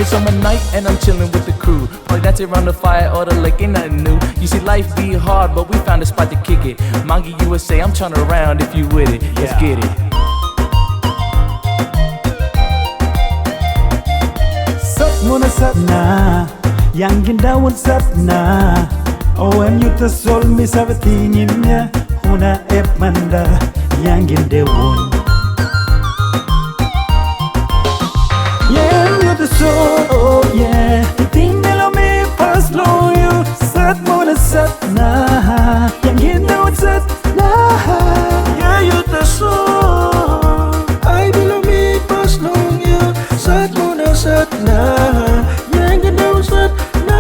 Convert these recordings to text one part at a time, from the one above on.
It's summer night and I'm chilling with the crew. Probably dancing around the fire or the lake, ain't nothing new. You see, life be hard, but we found a spot to kick it. Mangi USA, I'm trying around if you with it. Let's get it. Sat muna sat na, yang gindawan sat na. OM yuta sol mi sabati nyimnya, huna ep manda, yang gindawan. Yang yuta sol, oh yeah, tinggal me pas lo you. Sat muna sat na, yang gindawan sat na. Yang yuta sol, ay bilo me pas lo you. Sat muna sat na, yang gindawan sat na.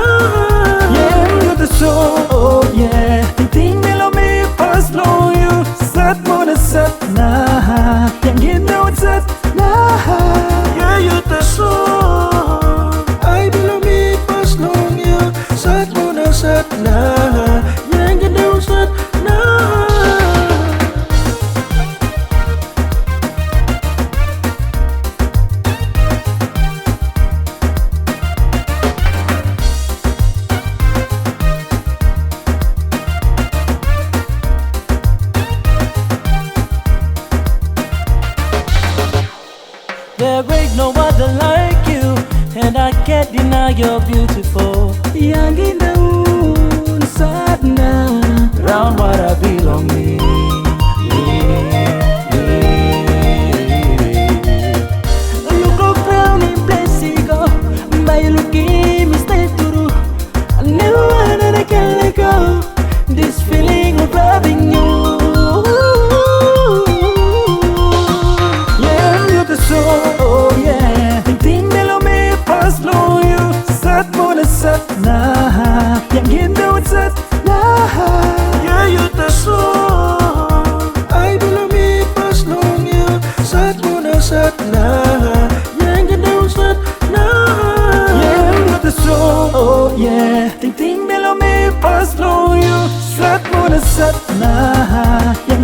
Yang yuta sol, oh yeah, tinggal me pas lo you. Sat muna sat na, yang gindawan sat na. Yang yuta sol, ay bilo me pas lo you. Sat muna sat na, yang gindawan sat na. There ain't no other like you, and I can't deny you're beautiful. Yang gindawan sat na. Round what I belong me. Look around in place you go. By looking, stay through. I never wanted I can let go. This feeling of loving you. Yang yuta sol, oh yeah. Tinggal me pas lo you. Sat muna sat na, yang gindawan sat na. Yang yuta sol, ay bilo me pas lo you. Sat muna sat na, yang gindawan sat na. Yang yuta sol, oh yeah. Tinggal me pas lo you. Sat muna sat na, yang